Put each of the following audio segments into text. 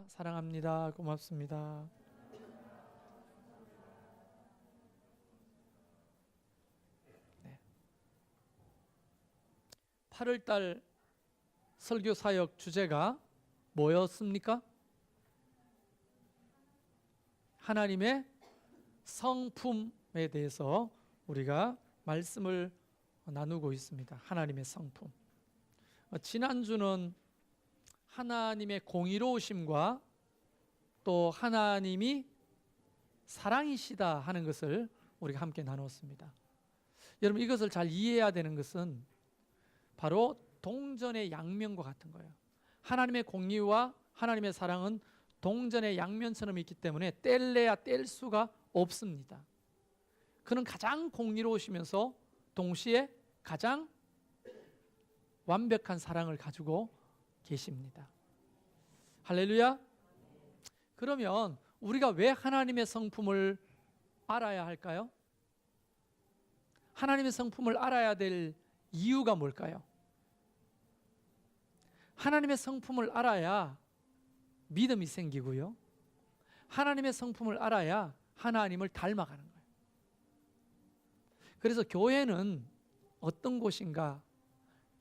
사랑합니다. 고맙습니다. 네. 8월달 설교 사역 주제가 뭐였습니까? 하나님의 성품에 대해서 우리가 말씀을 나누고 있습니다. 하나님의 성품. 지난주는 하나님의 공의로우심과 또 하나님이 사랑이시다 하는 것을 우리가 함께 나눴습니다. 여러분, 이것을 잘 이해해야 되는 것은 바로 동전의 양면과 같은 거예요. 하나님의 공의와 하나님의 사랑은 동전의 양면처럼 있기 때문에 뗄래야 뗄 수가 없습니다. 그는 가장 공의로우시면서 동시에 가장 완벽한 사랑을 가지고 계십니다. 할렐루야. 그러면 우리가 왜 하나님의 성품을 알아야 할까요? 하나님의 성품을 알아야 될 이유가 뭘까요? 하나님의 성품을 알아야 믿음이 생기고요, 하나님의 성품을 알아야 하나님을 닮아가는 거예요. 그래서 교회는 어떤 곳인가,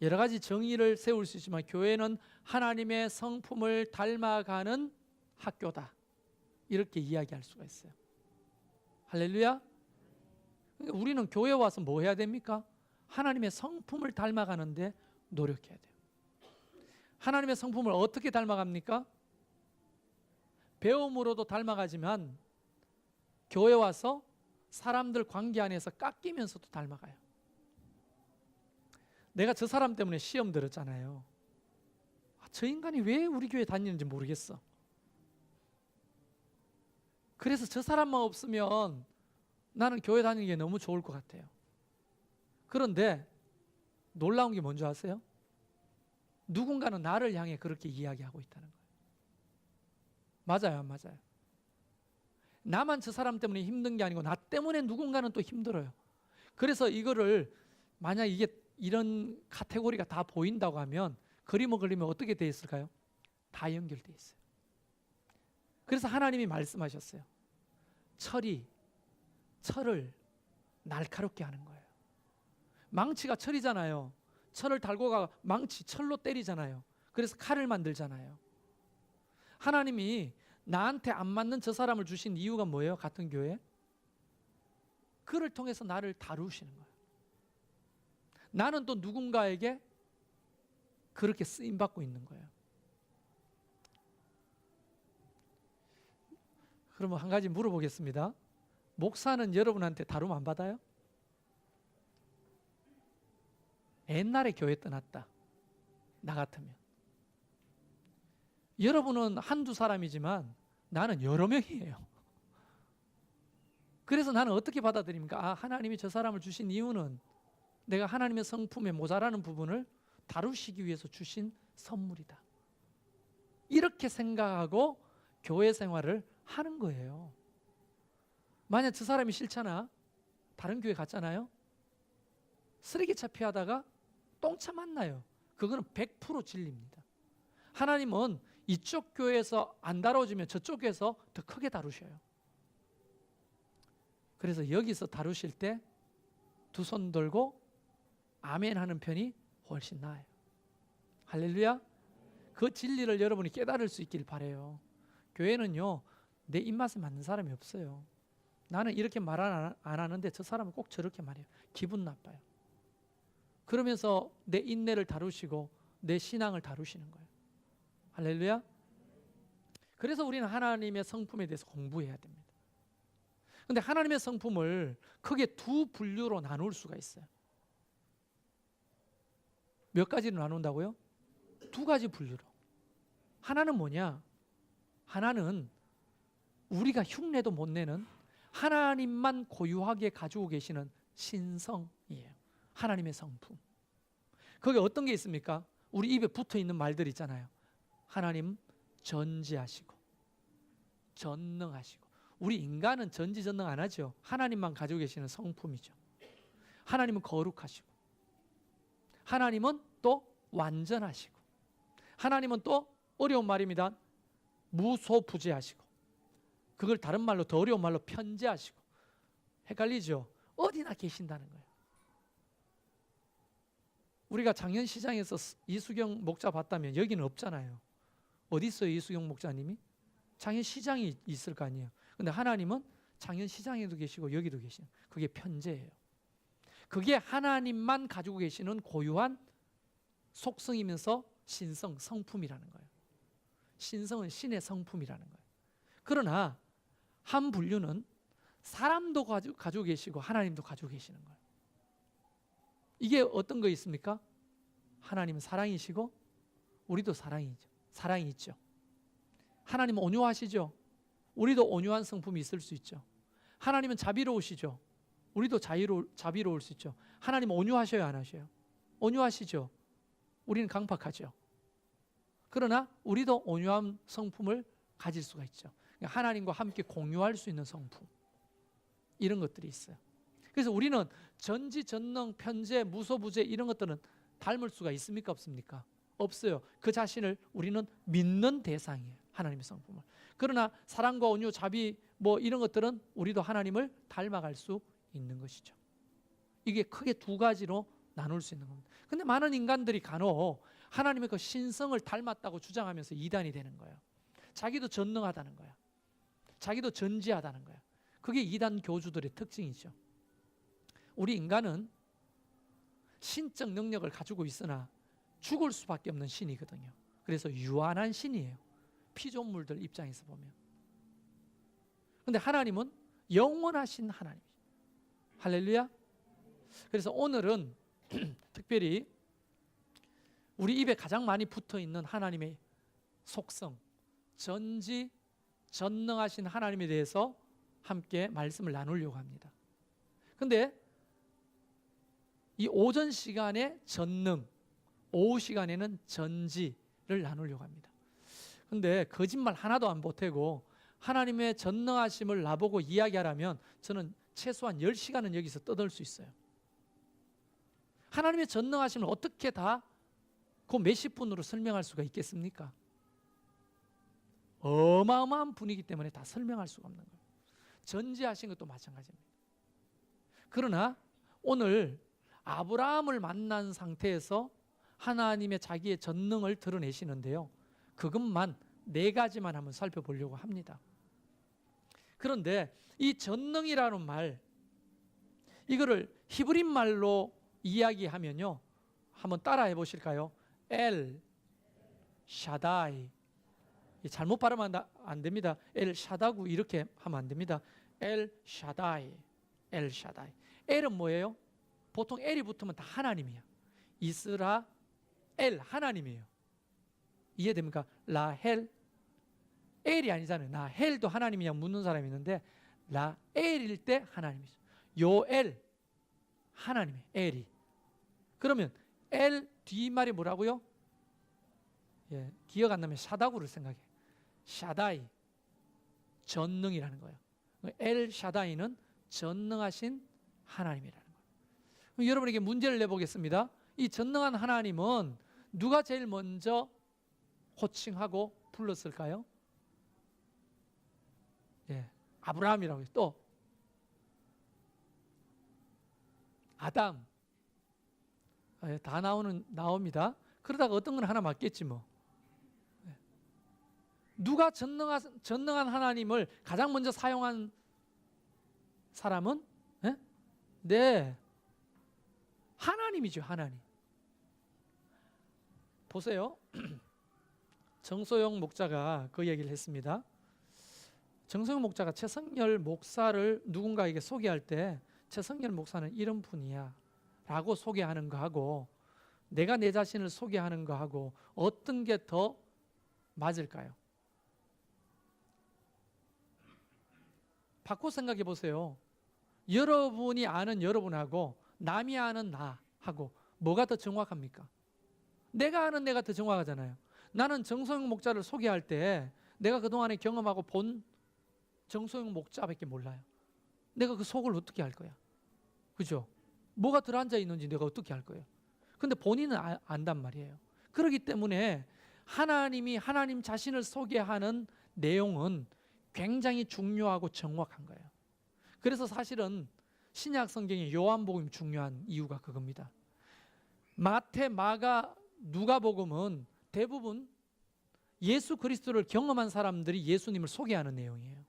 여러 가지 정의를 세울 수 있지만 교회는 하나님의 성품을 닮아가는 학교다, 이렇게 이야기할 수가 있어요. 할렐루야. 그러니까 우리는 교회 와서 뭐 해야 됩니까? 하나님의 성품을 닮아가는데 노력해야 돼요. 하나님의 성품을 어떻게 닮아갑니까? 배움으로도 닮아가지만 교회 와서 사람들 관계 안에서 깎이면서도 닮아가요. 내가 저 사람 때문에 시험 들었잖아요. 저 인간이 왜 우리 교회 다니는지 모르겠어. 그래서 저 사람만 없으면 나는 교회 다니는 게 너무 좋을 것 같아요. 그런데 놀라운 게 뭔지 아세요? 누군가는 나를 향해 그렇게 이야기하고 있다는 거예요. 맞아요, 안 맞아요? 나만 저 사람 때문에 힘든 게 아니고 나 때문에 누군가는 또 힘들어요. 그래서 이거를 만약 이게 이런 카테고리가 다 보인다고 하면 그림을 그리면 어떻게 돼 있을까요? 다 연결돼 있어요. 그래서 하나님이 말씀하셨어요. 철을 날카롭게 하는 거예요. 망치가 철이잖아요. 철을 달고 가 망치 철로 때리잖아요. 그래서 칼을 만들잖아요. 하나님이 나한테 안 맞는 저 사람을 주신 이유가 뭐예요? 같은 교회? 그를 통해서 나를 다루시는 거예요. 나는 또 누군가에게 그렇게 쓰임받고 있는 거예요. 그러면 한 가지 물어보겠습니다. 목사는 여러분한테 다름 안 받아요? 옛날에 교회 떠났다, 나 같으면. 여러분은 한두 사람이지만 나는 여러 명이에요. 그래서 나는 어떻게 받아들입니까? 하나님이 저 사람을 주신 이유는 내가 하나님의 성품에 모자라는 부분을 다루시기 위해서 주신 선물이다, 이렇게 생각하고 교회 생활을 하는 거예요. 만약 저 사람이 싫잖아, 다른 교회 갔잖아요. 쓰레기차 피하다가 똥차 만나요. 그거는 100% 진리입니다. 하나님은 이쪽 교회에서 안 다뤄지면 저쪽 교회에서 더 크게 다루셔요. 그래서 여기서 다루실 때 두 손 들고 아멘 하는 편이 훨씬 나아요. 할렐루야. 그 진리를 여러분이 깨달을 수 있길 바라요. 교회는요, 내 입맛에 맞는 사람이 없어요. 나는 이렇게 말 안 하는데 저 사람은 꼭 저렇게 말해요. 기분 나빠요. 그러면서 내 인내를 다루시고 내 신앙을 다루시는 거예요. 할렐루야. 그래서 우리는 하나님의 성품에 대해서 공부해야 됩니다. 그런데 하나님의 성품을 크게 두 분류로 나눌 수가 있어요. 몇 가지로 나눈다고요? 두 가지 분류로. 하나는 뭐냐? 하나는 우리가 흉내도 못 내는 하나님만 고유하게 가지고 계시는 신성이에요. 하나님의 성품. 거기 어떤 게 있습니까? 우리 입에 붙어 있는 말들 있잖아요. 하나님 전지하시고 전능하시고. 우리 인간은 전지전능 안 하죠. 하나님만 가지고 계시는 성품이죠. 하나님은 거룩하시고, 하나님은 또 완전하시고, 하나님은 또 어려운 말입니다. 무소부재하시고, 그걸 다른 말로 더 어려운 말로 편재하시고. 헷갈리죠? 어디나 계신다는 거예요. 우리가 장현시장에서 이수경 목자 봤다면 여기는 없잖아요. 어디 있어요, 이수경 목자님이? 장현시장이 있을 거 아니에요. 근데 하나님은 장현시장에도 계시고 여기도 계시는, 그게 편재예요. 그게 하나님만 가지고 계시는 고유한 속성이면서 신성, 성품이라는 거예요. 신성은 신의 성품이라는 거예요. 그러나 한 분류는 사람도 가지고 계시고 하나님도 가지고 계시는 거예요. 이게 어떤 거 있습니까? 하나님은 사랑이시고 우리도 사랑이 있죠. 하나님은 온유하시죠. 우리도 온유한 성품이 있을 수 있죠. 하나님은 자비로우시죠. 우리도 자비로울 수 있죠. 하나님은 온유하셔요, 안 하셔요? 온유하시죠. 우리는 강팍하죠. 그러나 우리도 온유한 성품을 가질 수가 있죠. 하나님과 함께 공유할 수 있는 성품, 이런 것들이 있어요. 그래서 우리는 전지, 전능, 편재, 무소부재 이런 것들은 닮을 수가 있습니까, 없습니까? 없어요. 그 자신을 우리는 믿는 대상이에요, 하나님의 성품을. 그러나 사랑과 온유, 자비 이런 것들은 우리도 하나님을 닮아갈 수 있는 것이죠. 이게 크게 두 가지로 나눌 수 있는 겁니다. 근데 많은 인간들이 간혹 하나님의 그 신성을 닮았다고 주장하면서 이단이 되는 거예요. 자기도 전능하다는 거야. 자기도 전지하다는 거야. 그게 이단 교주들의 특징이죠. 우리 인간은 신적 능력을 가지고 있으나 죽을 수밖에 없는 신이거든요. 그래서 유한한 신이에요, 피조물들 입장에서 보면. 그런데 하나님은 영원하신 하나님이죠. 할렐루야. 그래서 오늘은 특별히 우리 입에 가장 많이 붙어있는 하나님의 속성, 전지 전능하신 하나님에 대해서 함께 말씀을 나누려고 합니다. 그런데 이 오전 시간에 전능, 오후 시간에는 전지를 나누려고 합니다. 그런데 거짓말 하나도 안 보태고 하나님의 전능하심을 나보고 이야기하라면 저는 최소한 10시간은 여기서 떠들 수 있어요. 하나님의 전능하심을 어떻게 다 그 몇십 분으로 설명할 수가 있겠습니까? 어마어마한 분이기 때문에 다 설명할 수가 없는 거예요. 전지하신 것도 마찬가지입니다. 그러나 오늘 아브라함을 만난 상태에서 하나님의 자기의 전능을 드러내시는데요, 그것만 4가지만 한번 살펴보려고 합니다. 그런데 이 전능이라는 말, 이거를 히브리 말로 이야기하면요, 한번 따라해 보실까요? 엘 샤다이. 잘못 발음하면 안 됩니다. 엘 샤다구 이렇게 하면 안 됩니다. 엘 샤다이. 엘 샤다이. 엘은 뭐예요? 보통 엘이 붙으면 다 하나님이에요. 이스라엘 하나님이에요. 이해됩니까? 라헬, 엘이 아니잖아요. 라헬도 하나님이냐 묻는 사람이 있는데 라엘일 때 하나님이죠. 요엘 하나님이에요, 엘이. 그러면 엘 뒷말이 뭐라고요? 예, 기억 안 나면 샤다구를 생각해. 샤다이, 전능이라는 거예요. 엘 샤다이는 전능하신 하나님이라는 거예요. 그럼 여러분에게 문제를 내보겠습니다. 이 전능한 하나님은 누가 제일 먼저 호칭하고 불렀을까요? 예, 아브라함이라고 해요. 또 아담. 다 나옵니다. 그러다가 어떤 건 하나 맞겠지 뭐. 누가 전능한 하나님을 가장 먼저 사용한 사람은? 네, 하나님이죠. 하나님. 보세요. 정소영 목자가 그 얘기를 했습니다. 정소영 목자가 최성열 목사를 누군가에게 소개할 때 최성열 목사는 이런 분이야 라고 소개하는 거하고 내가 내 자신을 소개하는 거하고 어떤 게 더 맞을까요? 바꿔 생각해 보세요. 여러분이 아는 여러분하고 남이 아는 나하고 뭐가 더 정확합니까? 내가 아는 내가 더 정확하잖아요. 나는 정소영 목자를 소개할 때 내가 그동안에 경험하고 본 정소영 목자밖에 몰라요. 내가 그 속을 어떻게 알 거야? 그죠? 뭐가 들어앉아 있는지 내가 어떻게 알 거예요? 근데 본인은 안단 말이에요. 그렇기 때문에 하나님이 하나님 자신을 소개하는 내용은 굉장히 중요하고 정확한 거예요. 그래서 사실은 신약 성경의 요한복음이 중요한 이유가 그겁니다. 마태, 마가, 누가복음은 대부분 예수 그리스도를 경험한 사람들이 예수님을 소개하는 내용이에요.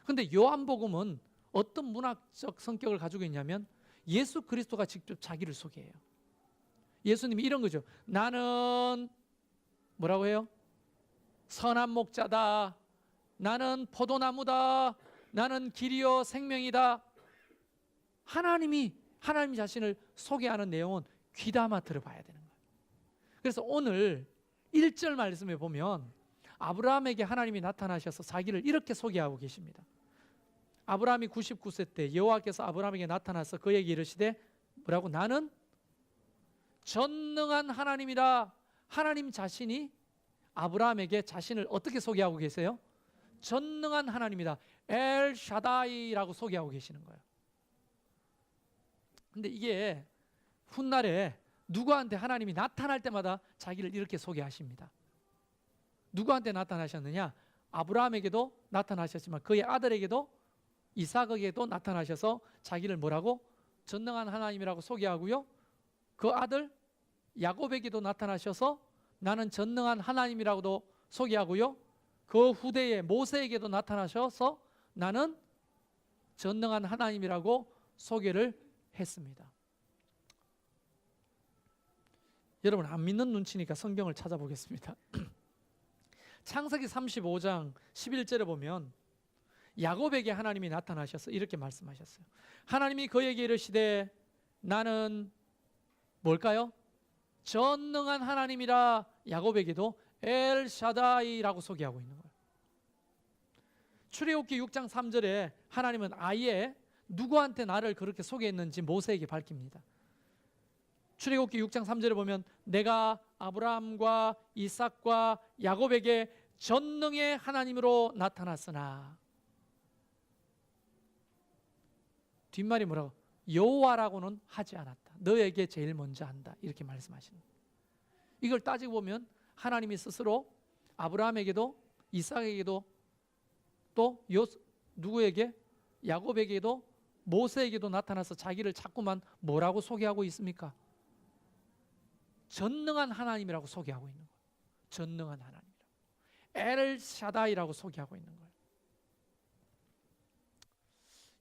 그런데 요한복음은 어떤 문학적 성격을 가지고 있냐면 예수 그리스도가 직접 자기를 소개해요. 예수님이 이런 거죠. 나는 뭐라고 해요? 선한 목자다. 나는 포도나무다. 나는 길이요 생명이다. 하나님 자신을 소개하는 내용은 귀담아 들어봐야 되는 거예요. 그래서 오늘 1절 말씀에 보면 아브라함에게 하나님이 나타나셔서 자기를 이렇게 소개하고 계십니다. 아브라함이 99세 때 여호와께서 아브라함에게 나타나서 그에게 이르시되 뭐라고? 나는 전능한 하나님이라. 하나님 자신이 아브라함에게 자신을 어떻게 소개하고 계세요? 전능한 하나님이다. 엘 샤다이라고 소개하고 계시는 거예요. 근데 이게 훗날에 누구한테 하나님이 나타날 때마다 자기를 이렇게 소개하십니다. 누구한테 나타나셨느냐? 아브라함에게도 나타나셨지만 그의 아들에게도 이삭에게도 나타나셔서 자기를 뭐라고? 전능한 하나님이라고 소개하고요. 그 아들 야곱에게도 나타나셔서 나는 전능한 하나님이라고도 소개하고요. 그 후대에 모세에게도 나타나셔서 나는 전능한 하나님이라고 소개를 했습니다. 여러분 안 믿는 눈치니까 성경을 찾아보겠습니다. 창세기 35장 11절에 보면 야곱에게 하나님이 나타나셔서 이렇게 말씀하셨어요. 하나님이 그에게 이르시되 나는 뭘까요? 전능한 하나님이라. 야곱에게도 엘 샤다이라고 소개하고 있는 거예요. 출애굽기 6장 3절에 하나님은 아예 누구한테 나를 그렇게 소개했는지 모세에게 밝힙니다. 출애굽기 6장 3절에 보면 내가 아브라함과 이삭과 야곱에게 전능의 하나님으로 나타났으나, 뒷말이 뭐라고? 여호와라고는 하지 않았다. 너에게 제일 먼저 한다. 이렇게 말씀하시는 거예요. 이걸 따지고 보면 하나님이 스스로 아브라함에게도 이삭에게도 또 누구에게? 야곱에게도 모세에게도 나타나서 자기를 자꾸만 뭐라고 소개하고 있습니까? 전능한 하나님이라고 소개하고 있는 거예요. 전능한 하나님이라고. 엘 샤다이라고 소개하고 있는 거예요.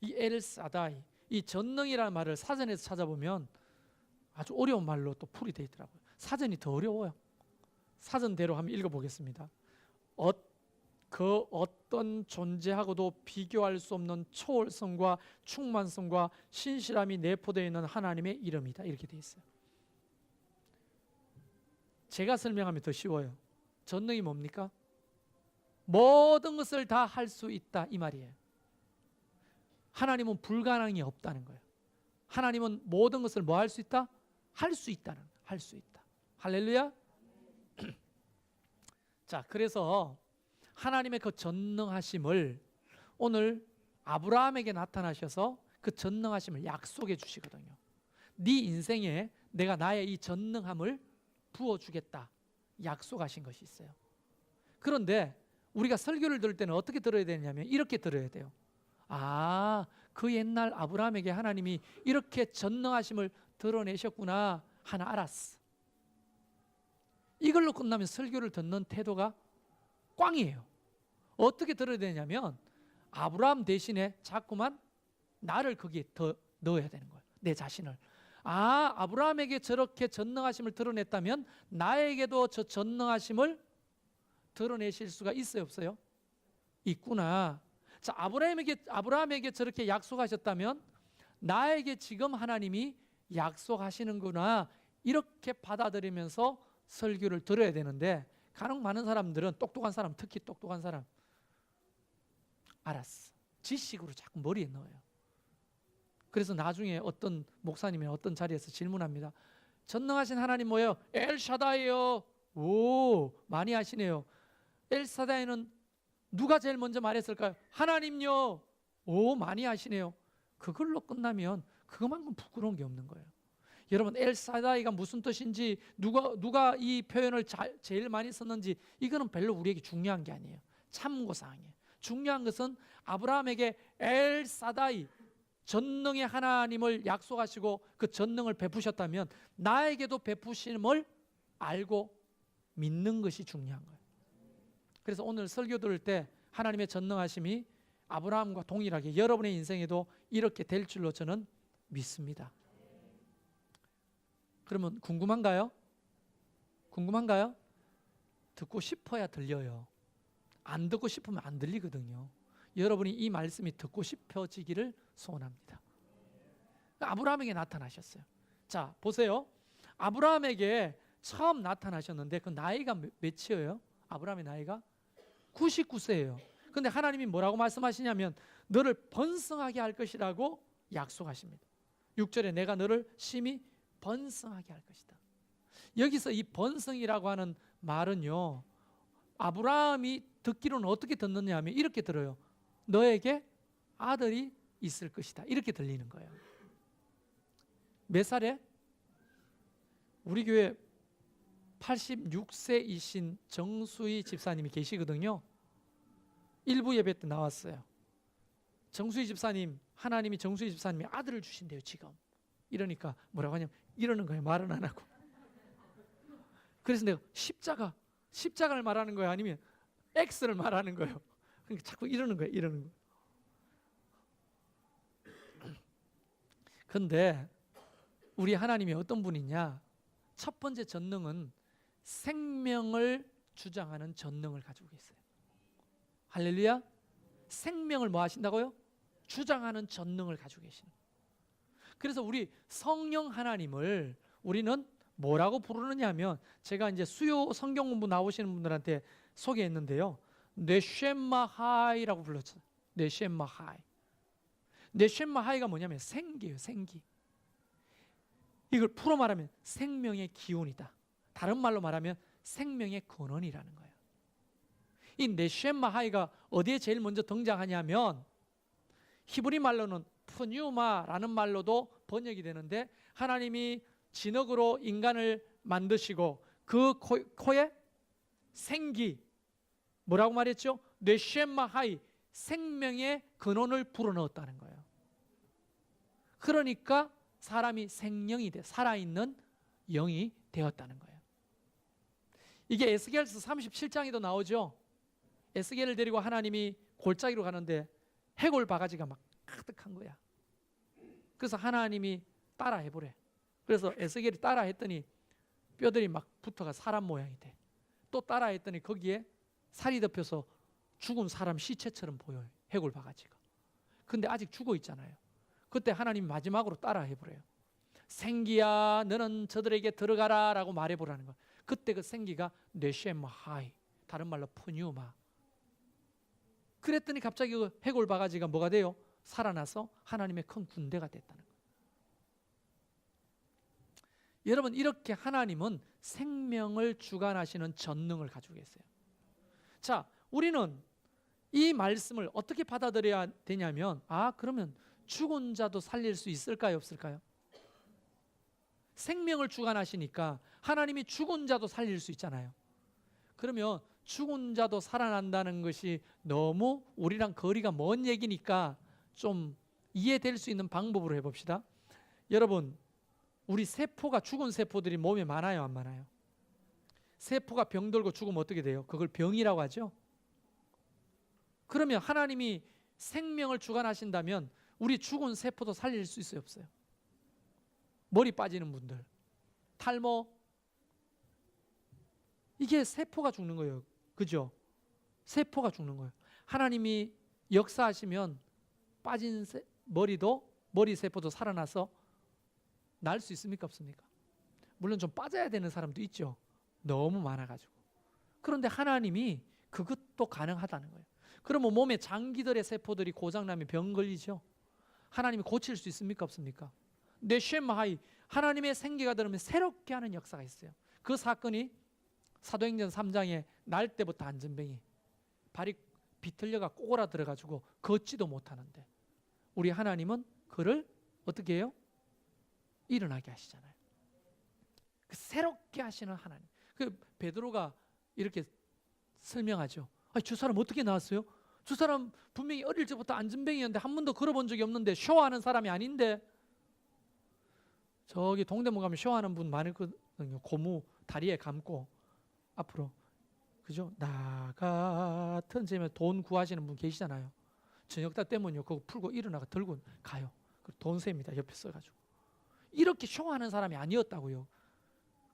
이 엘 샤다이, 이 전능이라는 말을 사전에서 찾아보면 아주 어려운 말로 또 풀이 되어 있더라고요. 사전이 더 어려워요. 사전대로 한번 읽어보겠습니다. 그 어떤 존재하고도 비교할 수 없는 초월성과 충만성과 신실함이 내포되어 있는 하나님의 이름이다. 이렇게 되어 있어요. 제가 설명하면 더 쉬워요. 전능이 뭡니까? 모든 것을 다 할 수 있다 이 말이에요. 하나님은 불가능이 없다는 거예요. 하나님은 모든 것을 뭐 할 수 있다? 할 수 있다는, 할 수 있다. 할렐루야. 자, 그래서 하나님의 그 전능하심을 오늘 아브라함에게 나타나셔서 그 전능하심을 약속해 주시거든요. 네 인생에 내가 나의 이 전능함을 부어주겠다 약속하신 것이 있어요. 그런데 우리가 설교를 들을 때는 어떻게 들어야 되냐면 이렇게 들어야 돼요. 아, 그 옛날 아브라함에게 하나님이 이렇게 전능하심을 드러내셨구나 하나 알았어. 이걸로 끝나면 설교를 듣는 태도가 꽝이에요. 어떻게 들어야 되냐면 아브라함 대신에 자꾸만 나를 거기에 더 넣어야 되는 거예요. 내 자신을. 아, 아브라함에게 저렇게 전능하심을 드러냈다면 나에게도 저 전능하심을 드러내실 수가 있어요, 없어요? 있구나. 자, 아브라함에게 저렇게 약속하셨다면 나에게 지금 하나님이 약속하시는구나. 이렇게 받아들이면서 설교를 들어야 되는데 간혹 많은 사람들은 똑똑한 사람, 특히 똑똑한 사람 알았어. 지식으로 자꾸 머리에 넣어요. 그래서 나중에 어떤 목사님이 어떤 자리에서 질문합니다. 전능하신 하나님 뭐예요? 엘샤다이요. 오, 많이 아시네요. 엘샤다이는 누가 제일 먼저 말했을까요? 하나님요. 오, 많이 아시네요. 그걸로 끝나면 그것만큼 부끄러운 게 없는 거예요. 여러분, 엘샤다이가 무슨 뜻인지 누가 이 표현을 제일 많이 썼는지 이거는 별로 우리에게 중요한 게 아니에요. 참고사항이에요. 중요한 것은 아브라함에게 엘사다이, 전능의 하나님을 약속하시고 그 전능을 베푸셨다면 나에게도 베푸심을 알고 믿는 것이 중요한 거예요. 그래서 오늘 설교 들을 때 하나님의 전능하심이 아브라함과 동일하게 여러분의 인생에도 이렇게 될 줄로 저는 믿습니다. 그러면 궁금한가요? 궁금한가요? 듣고 싶어야 들려요. 안 듣고 싶으면 안 들리거든요. 여러분이 이 말씀이 듣고 싶어지기를 소원합니다. 아브라함에게 나타나셨어요. 자, 보세요. 아브라함에게 처음 나타나셨는데 그 나이가 몇이에요? 아브라함의 나이가 99세예요. 근데 하나님이 뭐라고 말씀하시냐면 너를 번성하게 할 것이라고 약속하십니다. 6절에 내가 너를 심히 번성하게 할 것이다. 여기서 이 번성이라고 하는 말은요, 아브라함이 듣기로는 어떻게 듣느냐 하면 이렇게 들어요. 너에게 아들이 있을 것이다. 이렇게 들리는 거예요. 몇 살에? 우리 교회 86세이신 정수희 집사님이 계시거든요. 일부 예배 때 나왔어요. 정수희 집사님, 하나님이 정수희 집사님이 아들을 주신대요 지금. 이러니까 뭐라고 하냐면 이러는 거예요. 말은 안 하고. 그래서 내가 십자가를 말하는 거예요? 아니면 X를 말하는 거예요? 그러니까 자꾸 이러는 거예요. 이러는 거예요. 근데 우리 하나님이 어떤 분이냐? 첫 번째 전능은 생명을 주장하는 전능을 가지고 계세요. 할렐루야. 생명을 뭐 하신다고요? 주장하는 전능을 가지고 계시는. 그래서 우리 성령 하나님을 우리는 뭐라고 부르느냐 하면 제가 이제 수요 성경 공부 나오시는 분들한테 소개했는데요. 뇌쉔마하이라고 불렀어요. 뇌쉔마하이. 뇌쉔마하이가 뭐냐면 생기예요. 생기. 이걸 풀어 말하면 생명의 기운이다. 다른 말로 말하면 생명의 근원이라는 거예요. 이 뇌쉔마하이가 어디에 제일 먼저 등장하냐면 히브리 말로는 푸뉴마라는 말로도 번역이 되는데 하나님이 진흙으로 인간을 만드시고 그 코에 생기, 뭐라고 말했죠? 뇌쉔마하이, 생명의 근원을 불어넣었다는 거예요. 그러니까 사람이 생명이 돼, 살아있는 영이 되었다는 거예요. 이게 에스겔서 37장에도 나오죠. 에스겔을 데리고 하나님이 골짜기로 가는데 해골 바가지가 막 가득한 거야. 그래서 하나님이 따라 해보래. 그래서 에스겔이 따라 했더니 뼈들이 막 붙어가 사람 모양이 돼. 또 따라 했더니 거기에 살이 덮여서 죽은 사람 시체처럼 보여요. 해골 바가지가. 근데 아직 죽어 있잖아요. 그때 하나님이 마지막으로 따라 해보래요. 생기야 너는 저들에게 들어가라 라고 말해보라는 거예요. 그때 그 생기가 뇌쉔마하이, 다른 말로 푸뉴마. 그랬더니 갑자기 그 해골 바가지가 뭐가 돼요? 살아나서 하나님의 큰 군대가 됐다는 거예요. 여러분, 이렇게 하나님은 생명을 주관하시는 전능을 가지고 계세요. 자, 우리는 이 말씀을 어떻게 받아들여야 되냐면, 그러면 죽은 자도 살릴 수 있을까요? 없을까요? 생명을 주관하시니까 하나님이 죽은 자도 살릴 수 있잖아요. 그러면 죽은 자도 살아난다는 것이 너무 우리랑 거리가 먼 얘기니까 좀 이해될 수 있는 방법으로 해봅시다. 여러분, 우리 세포가, 죽은 세포들이 몸에 많아요, 안 많아요? 세포가 병들고 죽으면 어떻게 돼요? 그걸 병이라고 하죠. 그러면 하나님이 생명을 주관하신다면 우리 죽은 세포도 살릴 수 있어요, 없어요? 머리 빠지는 분들, 탈모, 이게 세포가 죽는 거예요. 그죠? 세포가 죽는 거예요. 하나님이 역사하시면 빠진 머리 세포도 살아나서 날 수 있습니까? 없습니까? 물론 좀 빠져야 되는 사람도 있죠. 너무 많아가지고. 그런데 하나님이 그것도 가능하다는 거예요. 그러면 몸에 장기들의 세포들이 고장나면 병 걸리죠. 하나님이 고칠 수 있습니까? 없습니까? 뇌쉔마하이, 하나님의 생기가 들으면 새롭게 하는 역사가 있어요. 그 사건이 사도행전 3장에 날 때부터 안전병이 발이 비틀려가 꼬라 들어가지고 걷지도 못하는데 우리 하나님은 그를 어떻게 해요? 일어나게 하시잖아요. 그 새롭게 하시는 하나님. 그 베드로가 이렇게 설명하죠. 아니, 저 사람 어떻게 나왔어요? 저 사람 분명히 어릴 적부터 안전뱅이였는데 한 번도 걸어본 적이 없는데, 샤워하는 사람이 아닌데. 저기 동대문 가면 샤워하는 분 많거든요. 고무 다리에 감고 앞으로, 그죠? 나 같은 제면 돈 구하시는 분 계시잖아요. 저녁 다 때문요, 그거 풀고 일어나가 들고 가요. 돈 셉니다, 옆에 써가지고. 이렇게 샤워하는 사람이 아니었다고요.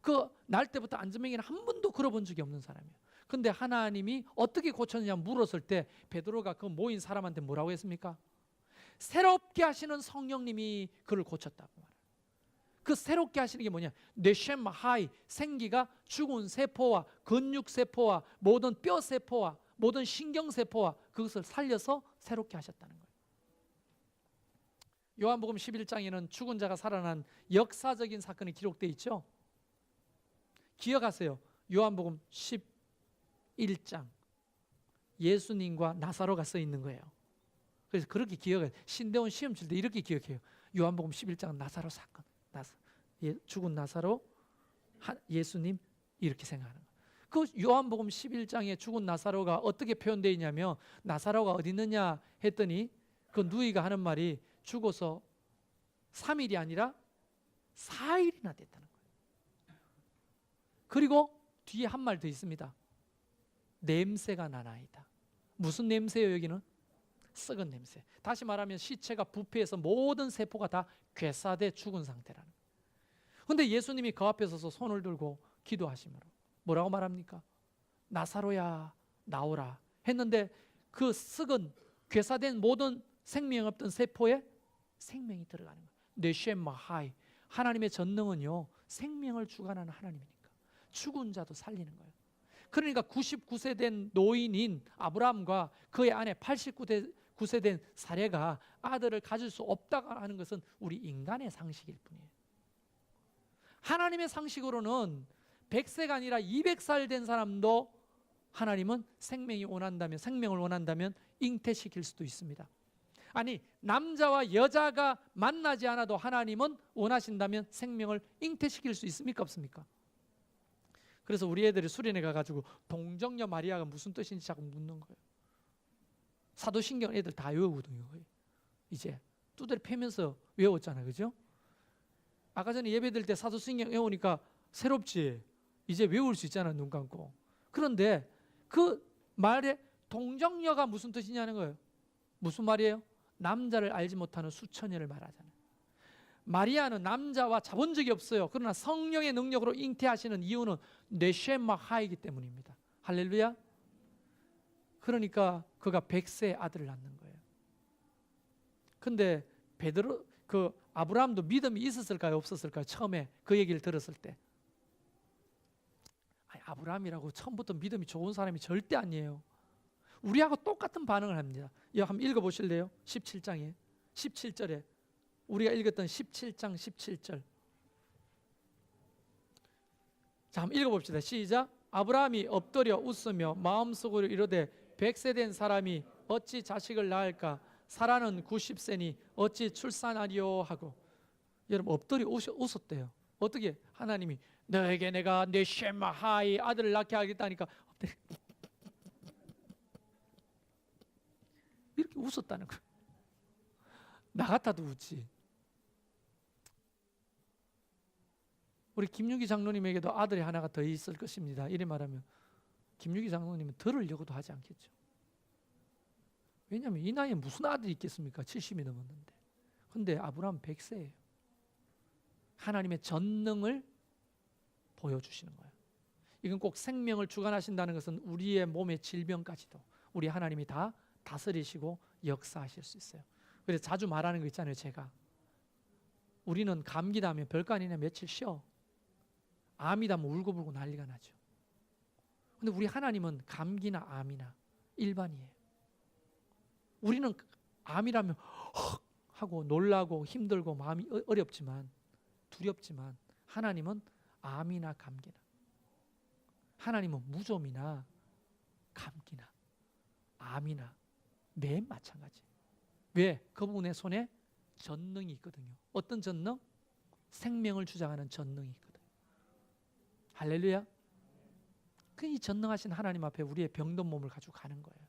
그 날 때부터 안전뱅이는 한 번도 걸어본 적이 없는 사람이에요. 근데 하나님이 어떻게 고쳤느냐 물었을 때 베드로가 그 모인 사람한테 뭐라고 했습니까? 새롭게 하시는 성령님이 그를 고쳤다고 말해요. 그 새롭게 하시는 게 뭐냐? 뇌셴 하이, 생기가 죽은 세포와 근육 세포와 모든 뼈 세포와 모든 신경 세포와 그것을 살려서 새롭게 하셨다는 거예요. 요한복음 11장에는 죽은 자가 살아난 역사적인 사건이 기록되어 있죠. 기억하세요. 요한복음 11장 예수님과 나사로가 써 있는 거예요. 그래서 그렇게 기억해요. 신대원 시험 칠 때 이렇게 기억해요. 요한복음 11장 나사로 사건, 죽은 나사로, 예수님, 이렇게 생각하는 거예요. 그 요한복음 11장에 죽은 나사로가 어떻게 표현되어 있냐면, 나사로가 어디 있느냐 했더니 그 누이가 하는 말이 죽어서 3일이 아니라 4일이나 됐다는 거예요. 그리고 뒤에 한 말 더 있습니다. 냄새가 나나이다. 무슨 냄새예요? 여기는 썩은 냄새. 다시 말하면 시체가 부패해서 모든 세포가 다 괴사돼 죽은 상태라는 거예요. 근데 예수님이 그 앞에 서서 손을 들고 기도하시므로 뭐라고 말합니까? 나사로야 나오라 했는데, 그 썩은 괴사된 모든 생명 없던 세포에 생명이 들어가는 거예요. 뇌셴마하이, 하나님의 전능은요 생명을 주관하는 하나님이니까 죽은 자도 살리는 거예요. 그러니까 99세 된 노인인 아브라함과 그의 아내 89세 된 사례가 아들을 가질 수 없다고 하는 것은 우리 인간의 상식일 뿐이에요. 하나님의 상식으로는 100세가 아니라 200살 된 사람도 하나님은 생명을 원한다면 잉태시킬 수도 있습니다. 아니, 남자와 여자가 만나지 않아도 하나님은 원하신다면 생명을 잉태시킬 수 있습니까? 없습니까? 그래서 우리 애들이 수련회 가가지고 동정녀 마리아가 무슨 뜻인지 자꾸 묻는 거예요. 사도신경 애들 다 외우거든요. 이제 두드려 패면서 외웠잖아요. 그죠? 아까 전에 예배 드릴 때 사도신경 외우니까 새롭지? 이제 외울 수 있잖아, 눈 감고. 그런데 그 말에 동정녀가 무슨 뜻이냐는 거예요. 무슨 말이에요? 남자를 알지 못하는 수처녀를 말하잖아요. 마리아는 남자와 자본 적이 없어요. 그러나 성령의 능력으로 잉태하시는 이유는 뇌셴마하이기 때문입니다. 할렐루야. 그러니까 그가 100세의 아들을 낳는 거예요. 근데 베드로, 아브라함도 믿음이 있었을까요? 없었을까요? 처음에 그 얘기를 들었을 때. 아니, 아브라함이라고 처음부터 믿음이 좋은 사람이 절대 아니에요. 우리하고 똑같은 반응을 합니다. 이거 한번 읽어보실래요? 17장에 17절에 우리가 읽었던 17장 17절. 자, 한번 읽어봅시다. 시작. 아브라함이 엎드려 웃으며 마음속으로 이르되 100세 된 사람이 어찌 자식을 낳을까? 사라는 90세니 어찌 출산하리요 하고. 여러분, 엎드려 웃었대요. 어떻게? 하나님이 너에게 내가 뇌셴마하이 아들을 낳게 하겠다니까 이렇게 웃었다는 거예요. 나 같아도 웃지. 우리 김유기 장로님에게도 아들이 하나가 더 있을 것입니다. 이래 말하면 김유기 장로님은 들으려고도 하지 않겠죠. 왜냐하면 이 나이에 무슨 아들이 있겠습니까? 70이 넘었는데. 근데 아브라함 100세예요. 하나님의 전능을 보여주시는 거예요. 이건 꼭 생명을 주관하신다는 것은 우리의 몸의 질병까지도 우리 하나님이 다 다스리시고 역사하실 수 있어요. 그래서 자주 말하는 거 있잖아요. 제가 우리는 감기다 하면 별거 아니냐 며칠 쉬어. 암이다 하면 울고불고 난리가 나죠. 근데 우리 하나님은 감기나 암이나 일반이에요. 우리는 암이라면 헉 하고 놀라고 힘들고 마음이 어렵지만 두렵지만 하나님은 암이나 감기나, 하나님은 무좀이나 감기나 암이나 매 마찬가지. 왜? 그분의 손에 전능이 있거든요. 어떤 전능? 생명을 주장하는 전능이 있거든요. 할렐루야. 이 전능하신 하나님 앞에 우리의 병든 몸을 가지고 가는 거예요.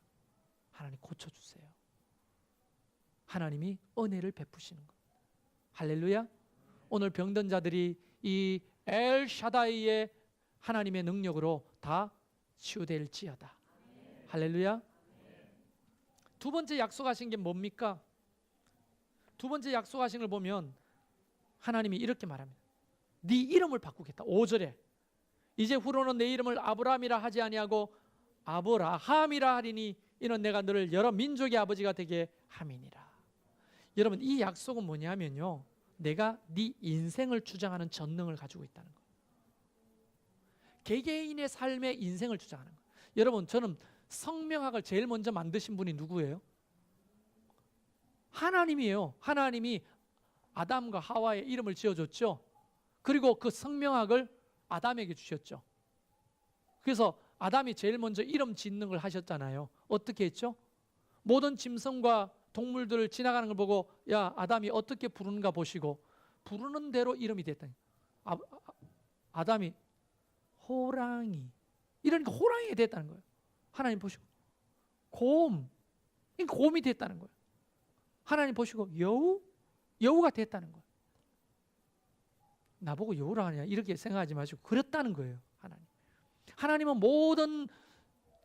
하나님 고쳐주세요. 하나님이 은혜를 베푸시는 거예요. 할렐루야. 오늘 병든 자들이 이 엘샤다이의 하나님의 능력으로 다 치유될지어다. 할렐루야. 두 번째 약속하신 게 뭡니까? 두 번째 약속하신 걸 보면 하나님이 이렇게 말합니다. 네 이름을 바꾸겠다. 5절에 이제 후로는 내 이름을 아브라함이라 하지 아니하고 아브라함이라 하리니 이는 내가 너를 여러 민족의 아버지가 되게 함이니라. 여러분, 이 약속은 뭐냐면요, 내가 네 인생을 주장하는 전능을 가지고 있다는 거예요. 개개인의 삶의 인생을 주장하는 거예요. 여러분, 저는 성명학을 제일 먼저 만드신 분이 누구예요? 하나님이에요. 하나님이 아담과 하와의 이름을 지어줬죠. 그리고 그 성명학을 아담에게 주셨죠. 그래서 아담이 제일 먼저 이름 짓는 걸 하셨잖아요. 어떻게 했죠? 모든 짐승과 동물들을 지나가는 걸 보고 야, 아담이 어떻게 부르는가 보시고 부르는 대로 이름이 됐다. 아담이 호랑이, 이러니까 호랑이가 됐다는 거예요. 하나님 보시고 곰, 그러니까 곰이 됐다는 거예요. 하나님 보시고 여우가 됐다는 거예요. 나보고 여우라 하냐 이렇게 생각하지 마시고 그랬다는 거예요. 하나님은 모든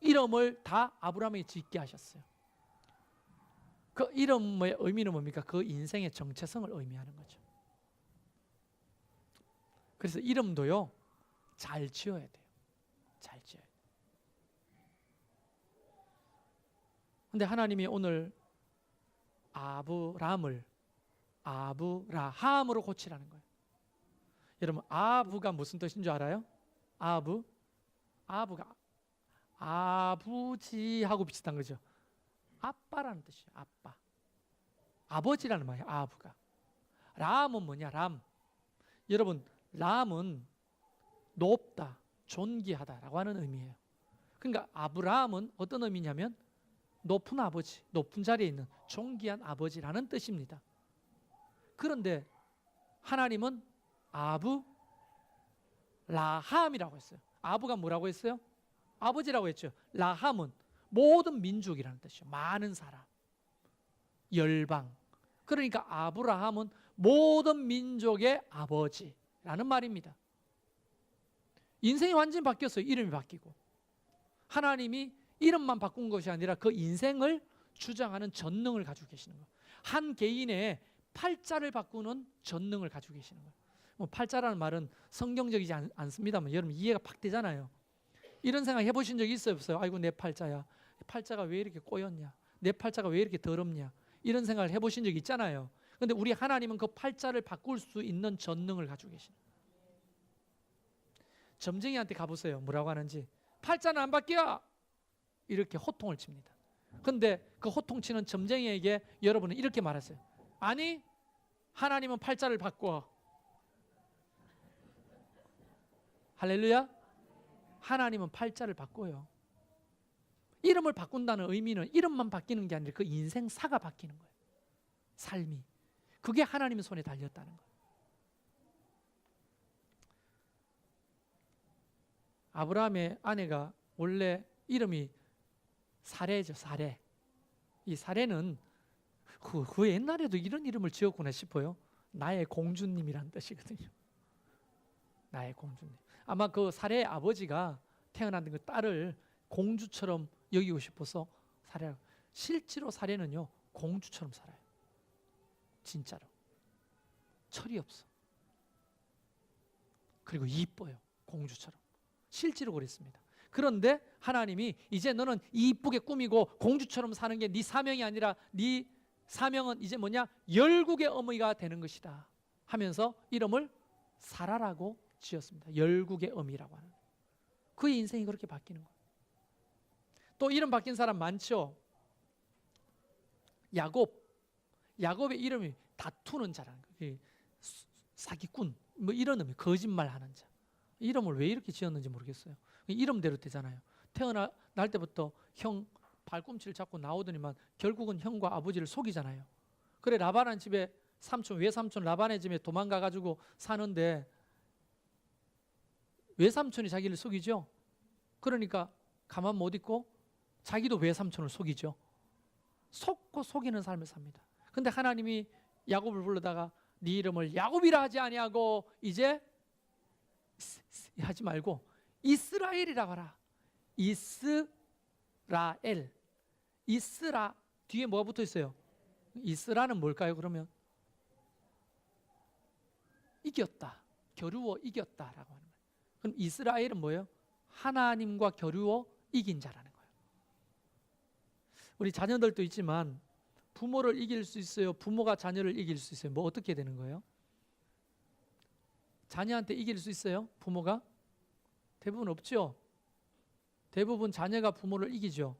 이름을 다 아브라함에게 짓게 하셨어요. 그 이름의 의미는 뭡니까? 그 인생의 정체성을 의미하는 거죠. 그래서 이름도요, 잘 지어야 돼요. 잘 지어야 돼요. 근데 하나님이 오늘 아브람을 아브라함으로 고치라는 거예요. 여러분, 아브가 무슨 뜻인 줄 알아요? 아브가 아버지하고 비슷한 거죠. 아빠라는 뜻이에요. 아빠. 아버지라는 말이에요. 아브가. 람은 뭐냐? 람. 여러분, 람은 높다, 존귀하다라고 하는 의미예요. 그러니까 아브라함은 어떤 의미냐면 높은 아버지, 높은 자리에 있는 존귀한 아버지라는 뜻입니다. 그런데 하나님은 아브라함이라고 했어요. 아브가 뭐라고 했어요? 아버지라고 했죠. 라함은 모든 민족이라는 뜻이죠. 많은 사람, 열방. 그러니까 아브라함은 모든 민족의 아버지라는 말입니다. 인생이 완전히 바뀌었어요. 이름이 바뀌고. 하나님이 이름만 바꾼 것이 아니라 그 인생을 주장하는 전능을 가지고 계시는 거예요. 한 개인의 팔자를 바꾸는 전능을 가지고 계시는 거예요. 뭐 팔자라는 말은 성경적이지 않습니다만 여러분 이해가 팍 되잖아요. 이런 생각 해보신 적이 있어요? 없어요? 아이고 내 팔자야. 팔자가 왜 이렇게 꼬였냐? 내 팔자가 왜 이렇게 더럽냐? 이런 생각을 해보신 적이 있잖아요. 그런데 우리 하나님은 그 팔자를 바꿀 수 있는 전능을 가지고 계시는 거예요. 점쟁이한테 가보세요. 뭐라고 하는지. 팔자는 안 바뀌어! 이렇게 호통을 칩니다. 그런데 그 호통치는 점쟁이에게 여러분은 이렇게 말하세요. 아니, 하나님은 팔자를 바꿔. 할렐루야. 하나님은 팔자를 바꿔요. 이름을 바꾼다는 의미는 이름만 바뀌는 게 아니라 그 인생사가 바뀌는 거예요. 삶이. 그게 하나님의 손에 달렸다는 거예요. 아브라함의 아내가 원래 이름이 사레죠. 사레. 이 사레는 그 옛날에도 이런 이름을 지었구나 싶어요. 나의 공주님이란 뜻이거든요. 나의 공주님. 아마 그 사레의 아버지가 태어난 그 딸을 공주처럼 여기고 싶어서 사레. 실제로 사레는요 공주처럼 살아요. 진짜로. 철이 없어. 그리고 이뻐요. 공주처럼. 실제로 그랬습니다. 그런데 하나님이 이제 너는 이쁘게 꾸미고 공주처럼 사는 게 네 사명이 아니라 네 사명은 이제 뭐냐? 열국의 어머니가 되는 것이다 하면서 이름을 사라라고 지었습니다. 열국의 어미라고 하는. 그의 인생이 그렇게 바뀌는 거예요. 또 이름 바뀐 사람 많죠. 야곱의 이름이 다투는 자라는 거예요. 사기꾼 뭐 이런 의미, 거짓말하는 자. 이름을 왜 이렇게 지었는지 모르겠어요. 이름대로 되잖아요. 태어날 때부터 형 발꿈치를 잡고 나오더니만 결국은 형과 아버지를 속이잖아요. 그래 라반한 집에 삼촌, 외삼촌 라반의 집에 도망가 가지고 사는데 외삼촌이 자기를 속이죠. 그러니까 가만 못 있고 자기도 외삼촌을 속이죠. 속고 속이는 삶을 삽니다. 근데 하나님이 야곱을 불러다가 네 이름을 야곱이라 하지 아니하고 이제 하지 말고 이스라엘이라고 하라. 이스라엘. 이스라 뒤에 뭐가 붙어 있어요? 이스라는 뭘까요? 그러면 이겼다. 겨루어 이겼다라고 하는 거예요. 그럼 이스라엘은 뭐예요? 하나님과 겨루어 이긴 자라는 거예요. 우리 자녀들도 있지만 부모를 이길 수 있어요? 부모가 자녀를 이길 수 있어요? 뭐 어떻게 되는 거예요? 자녀한테 이길 수 있어요? 부모가? 대부분 없죠. 대부분 자녀가 부모를 이기죠.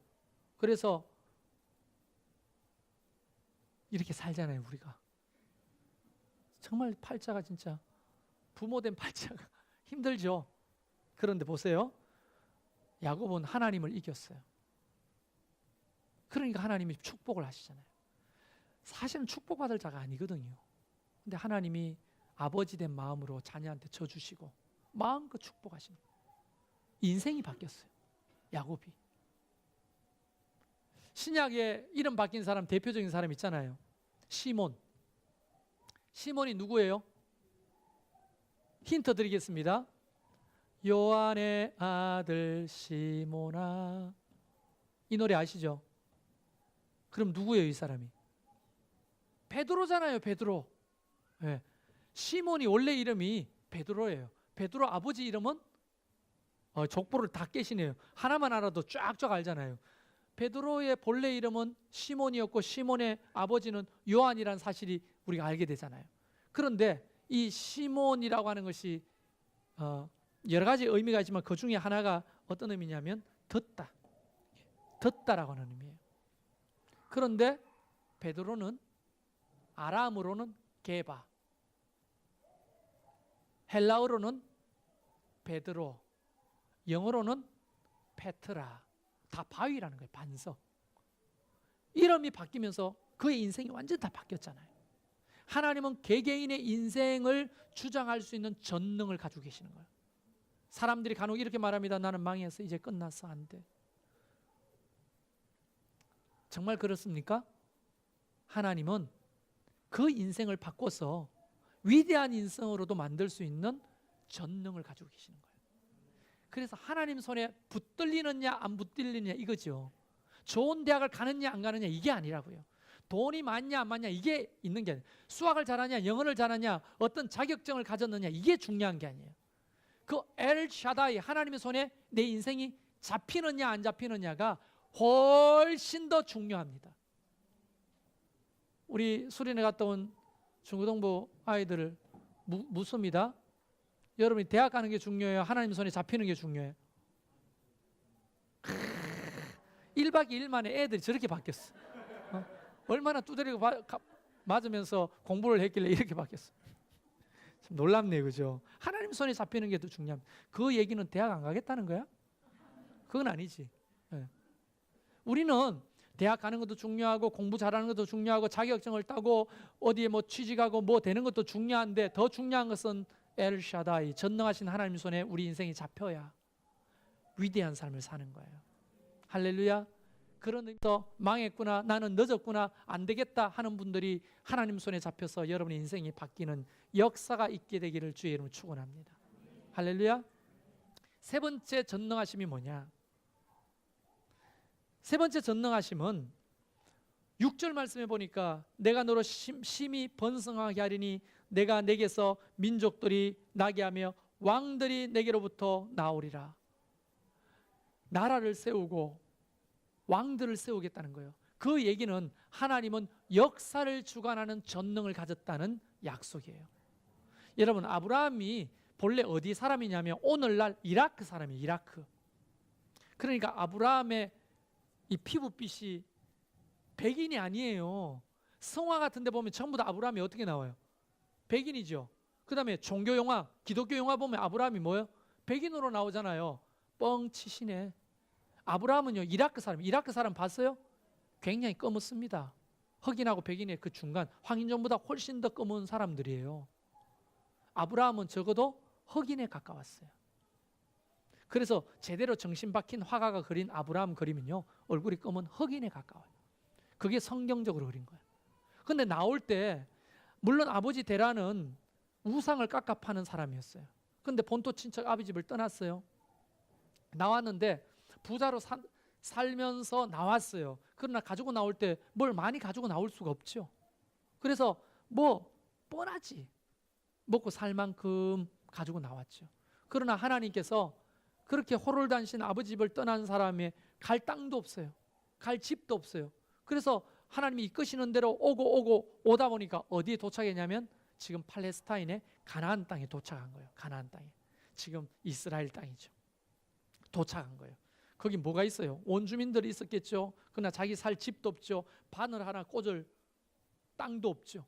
그래서 이렇게 살잖아요, 우리가. 정말 팔자가 진짜 부모된 팔자가 힘들죠. 그런데 보세요. 야곱은 하나님을 이겼어요. 그러니까 하나님이 축복을 하시잖아요. 사실은 축복받을 자가 아니거든요. 근데 하나님이 아버지 된 마음으로 자녀한테 져주시고 마음껏 축복하시는 거예요. 인생이 바뀌었어요. 야곱이. 신약에 이름 바뀐 사람 대표적인 사람 있잖아요. 시몬. 시몬이 누구예요? 힌트 드리겠습니다. 요한의 아들 시몬아. 이 노래 아시죠? 그럼 누구예요, 이 사람이? 베드로잖아요, 베드로. 네. 시몬이 원래 이름이 베드로예요. 베드로 아버지 이름은 족보를 다 깨시네요. 하나만 알아도 쫙쫙 알잖아요. 베드로의 본래 이름은 시몬이었고 시몬의 아버지는 요한이라는 사실이 우리가 알게 되잖아요. 그런데 이 시몬이라고 하는 것이 여러 가지 의미가 있지만 그 중에 하나가 어떤 의미냐면 듣다. 듣다라고 하는 의미예요. 그런데 베드로는 아람어로는 게바, 헬라어로는 베드로, 영어로는 페트라. 다 바위라는 거예요. 반석. 이름이 바뀌면서 그의 인생이 완전 다 바뀌었잖아요. 하나님은 개개인의 인생을 주장할 수 있는 전능을 가지고 계시는 거예요. 사람들이 간혹 이렇게 말합니다. 나는 망했어. 이제 끝났어. 안 돼. 정말 그렇습니까? 하나님은 그 인생을 바꿔서 위대한 인생으로도 만들 수 있는 전능을 가지고 계시는 거예요. 그래서 하나님 손에 붙들리느냐 안 붙들리느냐 이거죠. 좋은 대학을 가느냐 안 가느냐 이게 아니라고요. 돈이 많냐 안 많냐 이게 있는 게 아니에요. 수학을 잘하냐 영어를 잘하냐 어떤 자격증을 가졌느냐 이게 중요한 게 아니에요. 그 엘 샤다이 하나님의 손에 내 인생이 잡히느냐 안 잡히느냐가 훨씬 더 중요합니다. 우리 수련회 갔다 온 중고등부 아이들을 묻습니다. 여러분이 대학 가는 게 중요해요? 하나님 손에 잡히는 게 중요해요? 1박 2일 만에 애들이 저렇게 바뀌었어. 얼마나 두드리고 맞으면서 공부를 했길래 이렇게 바뀌었어. 참 놀랍네요, 그죠? 하나님 손에 잡히는 게 더 중요합니다. 그 얘기는 대학 안 가겠다는 거야? 그건 아니지. 네. 우리는 대학 가는 것도 중요하고 공부 잘하는 것도 중요하고 자격증을 따고 어디에 뭐 취직하고 뭐 되는 것도 중요한데 더 중요한 것은 엘 샤다이 전능하신 하나님 손에 우리 인생이 잡혀야 위대한 삶을 사는 거예요. 할렐루야. 그런 의미에서 망했구나 나는 늦었구나 안 되겠다 하는 분들이 하나님 손에 잡혀서 여러분의 인생이 바뀌는 역사가 있게 되기를 주의 이름으로 축원합니다. 할렐루야. 세 번째 전능하심이 뭐냐? 세 번째 전능하심은 6절 말씀에 보니까 내가 너로 심히 번성하게 하리니 내가 내게서 민족들이 나게 하며 왕들이 내게로부터 나오리라. 나라를 세우고 왕들을 세우겠다는 거예요. 그 얘기는 하나님은 역사를 주관하는 전능을 가졌다는 약속이에요. 여러분 아브라함이 본래 어디 사람이냐면 오늘날 이라크 사람이에요. 이라크. 그러니까 아브라함의 이 피부빛이 백인이 아니에요. 성화 같은 데 보면 전부 다 아브라함이 어떻게 나와요? 백인이죠. 그 다음에 종교 영화, 기독교 영화 보면 아브라함이 뭐예요? 백인으로 나오잖아요. 뻥치시네. 아브라함은요 이라크 사람 봤어요? 굉장히 검었습니다. 흑인하고 백인의 그 중간 황인종보다 훨씬 더 검은 사람들이에요. 아브라함은 적어도 흑인에 가까웠어요. 그래서 제대로 정신 박힌 화가가 그린 아브라함 그림은요, 얼굴이 검은 흑인에 가까워요. 그게 성경적으로 그린 거예요. 근데 나올 때 물론 아버지 데라는 우상을 깎아 파는 사람이었어요. 근데 본토 친척 아버지 집을 떠났어요. 나왔는데 부자로 살면서 나왔어요. 그러나 가지고 나올 때 뭘 많이 가지고 나올 수가 없죠. 그래서 뭐 뻔하지, 먹고 살 만큼 가지고 나왔죠. 그러나 하나님께서 그렇게 호롤단신 아버지 집을 떠난 사람의 갈 땅도 없어요. 갈 집도 없어요. 그래서 하나님이 이끄시는 대로 오고 오다 보니까 어디에 도착했냐면 지금 팔레스타인의 가나안 땅에 도착한 거예요. 가나안 땅에. 지금 이스라엘 땅이죠. 도착한 거예요. 거기 뭐가 있어요? 원주민들이 있었겠죠. 그러나 자기 살 집도 없죠. 바늘 하나 꽂을 땅도 없죠.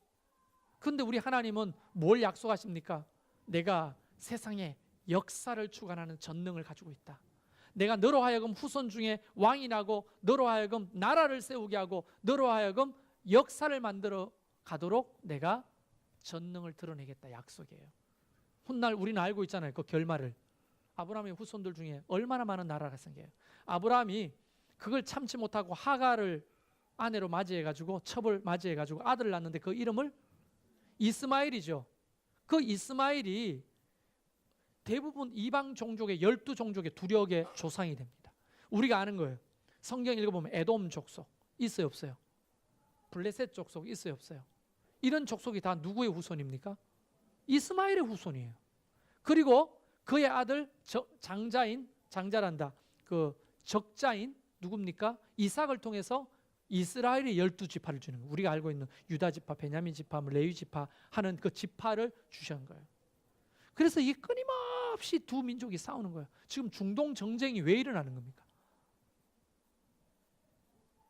그런데 우리 하나님은 뭘 약속하십니까? 내가 세상에 역사를 주관하는 전능을 가지고 있다. 내가 너로 하여금 후손 중에 왕이 나고 너로 하여금 나라를 세우게 하고 너로 하여금 역사를 만들어 가도록 내가 전능을 드러내겠다 약속이에요. 훗날 우리는 알고 있잖아요. 그 결말을. 아브라함의 후손들 중에 얼마나 많은 나라가 생겨요. 아브라함이 그걸 참지 못하고 하가를 아내로 맞이해가지고 첩을 맞이해가지고 아들을 낳는데 그 이름을 이스마엘이죠. 그 이스마엘이 대부분 이방 종족의 12종족의 두력의 조상이 됩니다. 우리가 아는 거예요. 성경 읽어보면 에돔 족속 있어요 없어요? 블레셋 족속 있어요 없어요? 이런 족속이 다 누구의 후손입니까? 이스마엘의 후손이에요. 그리고 그의 아들 장자란다. 그 적자인 누굽니까? 이삭을 통해서 이스라엘의 12지파를 주는 거예요. 우리가 알고 있는 유다 지파, 베냐민 지파, 레위 지파 하는 그 지파를 주신 거예요. 그래서 이게 끊임없이 두 민족이 싸우는 거예요. 지금 중동 정쟁이 왜 일어나는 겁니까?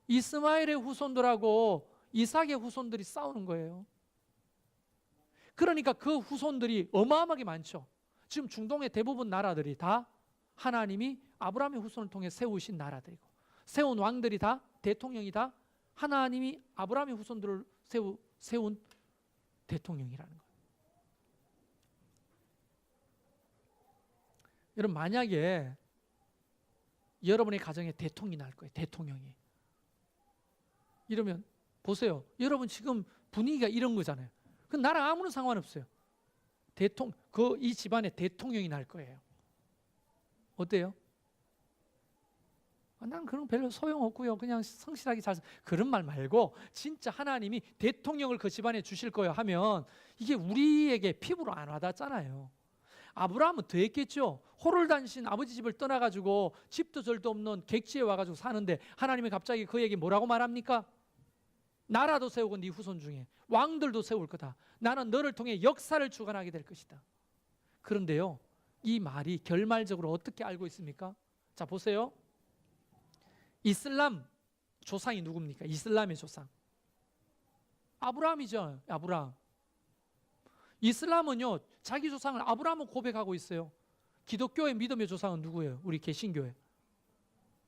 이스마엘의 후손들하고 이삭의 후손들이 싸우는 거예요. 그러니까 그 후손들이 어마어마하게 많죠. 지금 중동의 대부분 나라들이 다 하나님이 아브라함의 후손을 통해 세우신 나라들이고 세운 왕들이 다 대통령이 다 하나님이 아브라함의 후손들을 세운 대통령이라는 거예요. 여러분 만약에 여러분의 가정에 대통령이 날 거예요. 대통령이. 이러면 보세요. 여러분 지금 분위기가 이런 거잖아요. 그 나랑 아무런 상관없어요. 이 집안에 대통령이 날 거예요. 어때요? 난 그런 별로 소용없고요. 그냥 성실하게 그런 말 말고 진짜 하나님이 대통령을 그 집안에 주실 거예요 하면 이게 우리에게 피부로 안 와닿잖아요. 아브라함은 더 했겠죠. 호롤단신 아버지 집을 떠나가지고 집도 절도 없는 객지에 와가지고 사는데 하나님이 갑자기 그에게 뭐라고 말합니까? 나라도 세우고 네 후손 중에 왕들도 세울 거다. 나는 너를 통해 역사를 주관하게 될 것이다. 그런데요, 이 말이 결말적으로 어떻게 알고 있습니까? 자 보세요. 이슬람 조상이 누굽니까? 이슬람의 조상 아브라함이죠. 아브라함. 이슬람은요 자기 조상을 아브라함을 고백하고 있어요. 기독교의 믿음의 조상은 누구예요? 우리 개신교회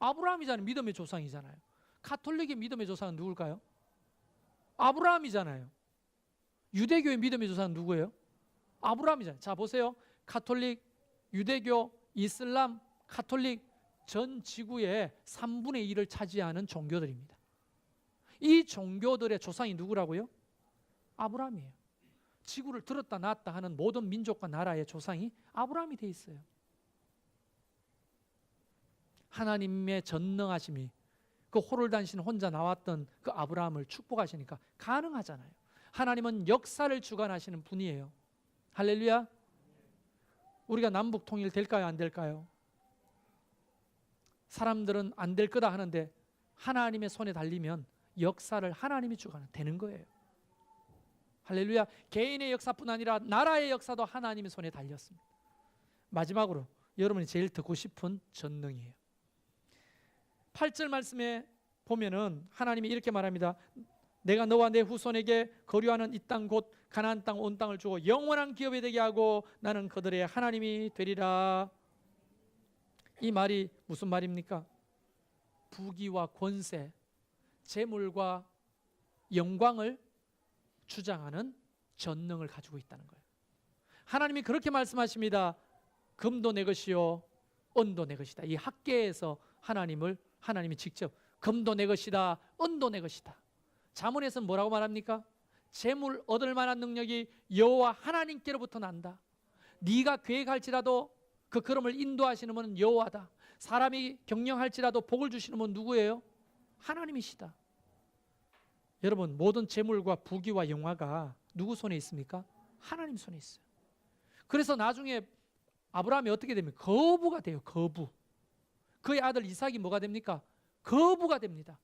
아브라함이잖아요. 믿음의 조상이잖아요. 가톨릭의 믿음의 조상은 누굴까요? 아브라함이잖아요. 유대교의 믿음의 조상은 누구예요? 아브라함이잖아요. 자 보세요. 가톨릭, 유대교, 이슬람, 가톨릭 전 지구의 3분의 1을 차지하는 종교들입니다. 이 종교들의 조상이 누구라고요? 아브라함이에요. 지구를 들었다 놨다 하는 모든 민족과 나라의 조상이 아브라함이 돼 있어요. 하나님의 전능하심이 그 호롤단신 혼자 나왔던 그 아브라함을 축복하시니까 가능하잖아요. 하나님은 역사를 주관하시는 분이에요. 할렐루야. 우리가 남북 통일 될까요? 안 될까요? 사람들은 안 될 거다 하는데 하나님의 손에 달리면 역사를 하나님이 주관하는 되는 거예요. 할렐루야. 개인의 역사뿐 아니라 나라의 역사도 하나님의 손에 달렸습니다. 마지막으로 여러분이 제일 듣고 싶은 전능이에요. 8절 말씀에 보면은 하나님이 이렇게 말합니다. 내가 너와 내 후손에게 거류하는 이 땅 곧 가나안 땅 온 땅을 주고 영원한 기업이 되게 하고 나는 그들의 하나님이 되리라. 이 말이 무슨 말입니까? 부귀와 권세, 재물과 영광을 주장하는 전능을 가지고 있다는 거예요. 하나님이 그렇게 말씀하십니다. 금도 내 것이요 은도 내 것이다. 이 학계에서 하나님이 직접 금도 내 것이다, 은도 내 것이다. 잠언에서는 뭐라고 말합니까? 재물 얻을 만한 능력이 여호와 하나님께로부터 난다. 네가 계획할지라도 그 걸음을 인도하시는 분은 여호와다. 사람이 경영할지라도 복을 주시는 분은 누구예요? 하나님이시다. 여러분, 모든 재물과 부귀와 영화가 누구 손에 있습니까? 하나님 손에 있어요. 그래서 나중에 아브라함이 어떻게 됩니까? 거부가 돼요. 거부. 그의 아들 이삭이 뭐가 됩니까? 거부가 됩니다.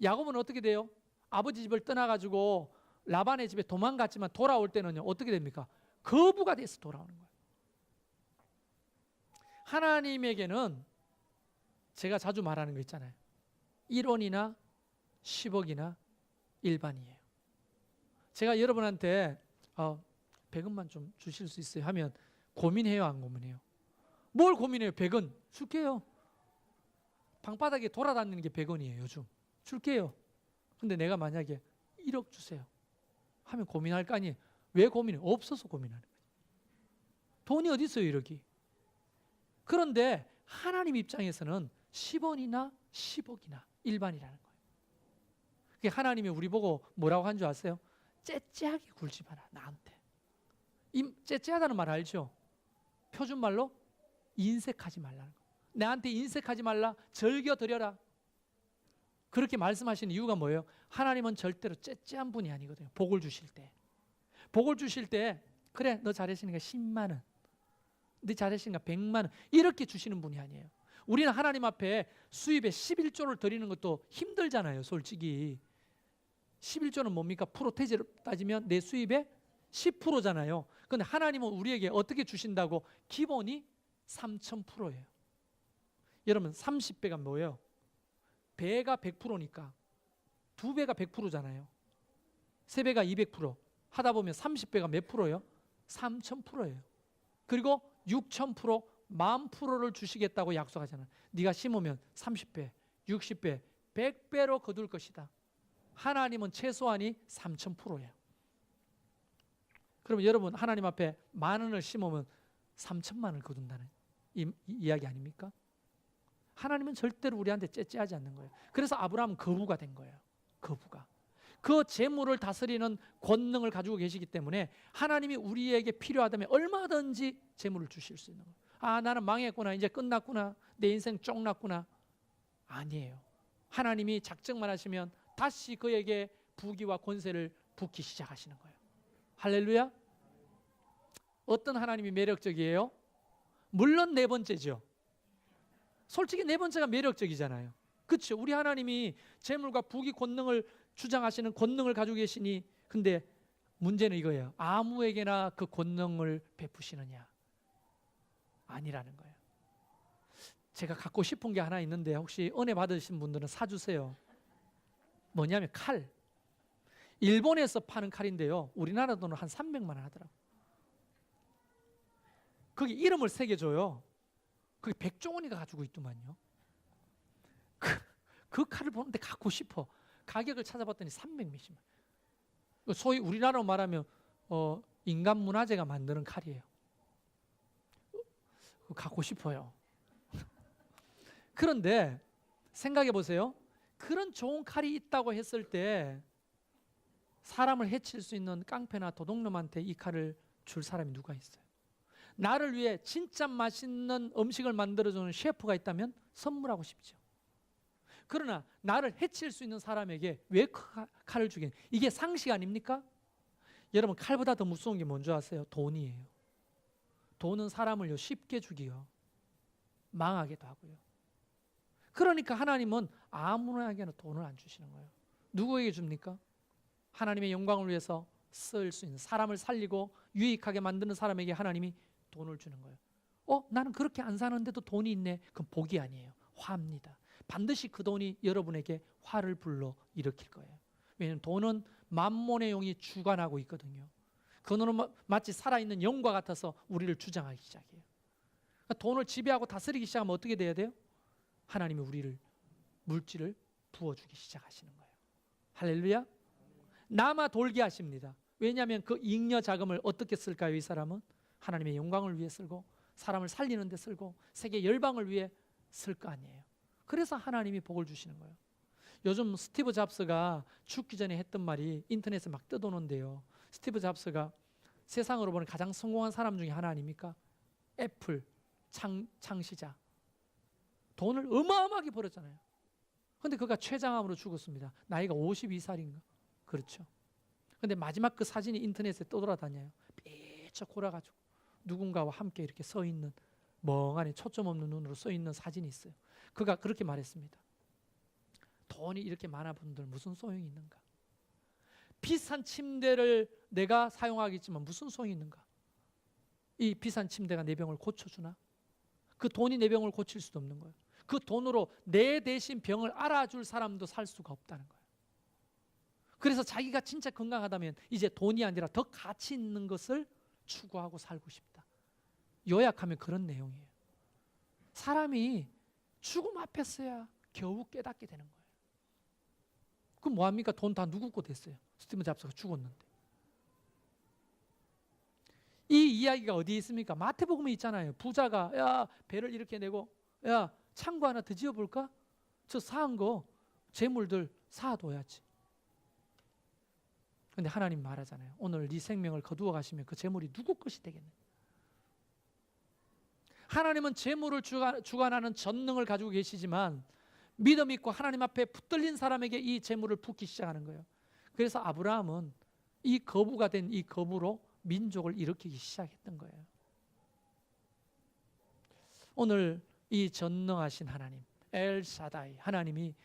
야곱은 어떻게 돼요? 아버지 집을 떠나가지고 라반의 집에 도망갔지만 돌아올 때는요, 어떻게 됩니까? 거부가 돼서 돌아오는 거예요. 하나님에게는 제가 자주 말하는 거 있잖아요. 1원이나 10억이나 일반이에요. 제가 여러분한테 100원만 좀 주실 수 있어요 하면 고민해요, 안 고민해요? 뭘 고민해요? 100원 줄게요. 방바닥에 돌아다니는 게 100원이에요 요즘. 줄게요. 근데 내가 만약에 1억 주세요 하면 고민할 거 아니에요? 왜 고민해요? 없어서 고민하는 거예요. 돈이 어디 있어요 1억이? 그런데 하나님 입장에서는 10원이나 10억이나 일반이라는 거예요. 그게 하나님이 우리 보고 뭐라고 한 줄 아세요? 째째하게 굴지 마라 나한테. 째째하다는 말 알죠? 표준말로 인색하지 말라는 거. 나한테 인색하지 말라, 즐겨드려라. 그렇게 말씀하시는 이유가 뭐예요? 하나님은 절대로 째째한 분이 아니거든요. 복을 주실 때 그래 너 잘했으니까 10만 원, 너 잘했으니까 100만 원 이렇게 주시는 분이 아니에요. 우리는 하나님 앞에 수입의 11조를 드리는 것도 힘들잖아요. 솔직히 11조는 뭡니까? 프로테이지로 따지면 내 수입의 10%잖아요. 그런데 하나님은 우리에게 어떻게 주신다고? 기본이 3000%예요. 여러분 30배가 뭐예요? 배가 100%니까 2배가 100%잖아요. 3배가 200% 하다 보면 30배가 몇 프로예요? 3000%예요. 그리고 6000%, 10,000%를 주시겠다고 약속하잖아요. 네가 심으면 30배, 60배, 100배로 거둘 것이다. 하나님은 최소한이 3000%예요. 그럼 여러분 하나님 앞에 10,000원을 심으면 3,000만 원을 거둔다는 이야기 아닙니까? 하나님은 절대로 우리한테 째째하지 않는 거예요. 그래서 아브라함은 거부가 된 거예요. 거부가. 그 재물을 다스리는 권능을 가지고 계시기 때문에 하나님이 우리에게 필요하다면 얼마든지 재물을 주실 수 있는 거예요. 아, 나는 망했구나, 이제 끝났구나, 내 인생 쫑났구나. 아니에요. 하나님이 작정만 하시면 다시 그에게 부귀와 권세를 붓기 시작하시는 거예요. 할렐루야. 어떤 하나님이 매력적이에요? 물론 네 번째죠. 솔직히 네 번째가 매력적이잖아요. 그렇죠? 우리 하나님이 재물과 부귀 권능을 주장하시는 권능을 가지고 계시니, 근데 문제는 이거예요. 아무에게나 그 권능을 베푸시느냐? 아니라는 거예요. 제가 갖고 싶은 게 하나 있는데 혹시 은혜 받으신 분들은 사주세요. 뭐냐면 칼. 일본에서 파는 칼인데요, 우리나라 돈은 한 300만 원 하더라고요. 거기 이름을 새겨줘요. 그게 백종원이가 가지고 있더만요. 그 칼을 보는데 갖고 싶어. 가격을 찾아봤더니 300 몇십만. 소위 우리나라로 말하면 인간 문화재가 만드는 칼이에요. 갖고 싶어요. 그런데 생각해 보세요. 그런 좋은 칼이 있다고 했을 때 사람을 해칠 수 있는 깡패나 도둑놈한테 이 칼을 줄 사람이 누가 있어요? 나를 위해 진짜 맛있는 음식을 만들어주는 셰프가 있다면 선물하고 싶죠. 그러나 나를 해칠 수 있는 사람에게 왜 칼을 주겠냐? 이게 상식 아닙니까? 여러분, 칼보다 더 무서운 게 뭔지 아세요? 돈이에요. 돈은 사람을 쉽게 죽이요, 망하게도 하고요. 그러니까 하나님은 아무나에게나 돈을 안 주시는 거예요. 누구에게 줍니까? 하나님의 영광을 위해서 쓸 수 있는, 사람을 살리고 유익하게 만드는 사람에게 하나님이 돈을 주는 거예요. 나는 그렇게 안 사는데도 돈이 있네. 그건 복이 아니에요. 화입니다. 반드시 그 돈이 여러분에게 화를 불러 일으킬 거예요. 왜냐하면 돈은 만몬의 영이 주관하고 있거든요. 그 돈은 마치 살아있는 영과 같아서 우리를 주장하기 시작해요. 그러니까 돈을 지배하고 다스리기 시작하면 어떻게 돼야 돼요? 하나님이 우리를, 물질을 부어주기 시작하시는 거예요. 할렐루야. 남아 돌게 하십니다. 왜냐하면 그 잉여 자금을 어떻게 쓸까요? 이 사람은 하나님의 영광을 위해 쓰고 사람을 살리는 데 쓰고 세계 열방을 위해 쓸 거 아니에요. 그래서 하나님이 복을 주시는 거예요. 요즘 스티브 잡스가 죽기 전에 했던 말이 인터넷에 막 떠도는데요. 스티브 잡스가 세상으로 보는 가장 성공한 사람 중에 하나 아닙니까? 애플 창시자. 돈을 어마어마하게 벌었잖아요. 그런데 그가 췌장암으로 죽었습니다. 나이가 52살인가? 그렇죠. 그런데 마지막 그 사진이 인터넷에 떠돌아다녀요. 삐쩍 골아가지고 누군가와 함께 이렇게 서 있는, 멍하니 초점 없는 눈으로 서 있는 사진이 있어요. 그가 그렇게 말했습니다. 돈이 이렇게 많아 분들 무슨 소용이 있는가? 비싼 침대를 내가 사용하겠지만 무슨 소용이 있는가? 이 비싼 침대가 내 병을 고쳐주나? 그 돈이 내 병을 고칠 수도 없는 거예요. 그 돈으로 내 대신 병을 알아줄 사람도 살 수가 없다는 거예요. 그래서 자기가 진짜 건강하다면 이제 돈이 아니라 더 가치 있는 것을 추구하고 살고 싶다. 요약하면 그런 내용이에요. 사람이 죽음 앞에서야 겨우 깨닫게 되는 거예요. 그럼 뭐합니까? 돈 다 누구 거 됐어요? 스티븐 잡스가 죽었는데. 이 이야기가 어디에 있습니까? 마태복음에 있잖아요. 부자가 야 배를 이렇게 내고 야 창고 하나 더 지어볼까? 저 사은 거 재물들 사둬야지. 근데 하나님 말하잖아요. 오늘 네 생명을 거두어 가시면 그 재물이 누구 것이 되겠네. 하나님은 재물을 주관하는 전능을 가지고 계시지만 믿음 있고 하나님 앞에 붙들린 사람에게 이 재물을 붓기 시작하는 거예요. 그래서 아브라함은 이 거부가 된 이 거부로 민족을 일으키기 시작했던 거예요. 오늘 이 전능하신 하나님 엘샤다이 하나님이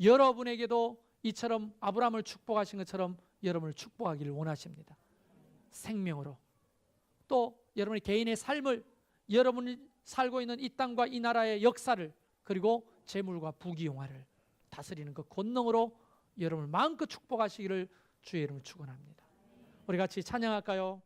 여러분에게도 이처럼 아브라함을 축복하신 것처럼 여러분을 축복하기를 원하십니다. 생명으로 또 여러분의 개인의 삶을, 여러분이 살고 있는 이 땅과 이 나라의 역사를, 그리고 재물과 부귀영화를 다스리는 그 권능으로 여러분을 마음껏 축복하시기를 주의 이름으로 축원합니다. 우리 같이 찬양할까요?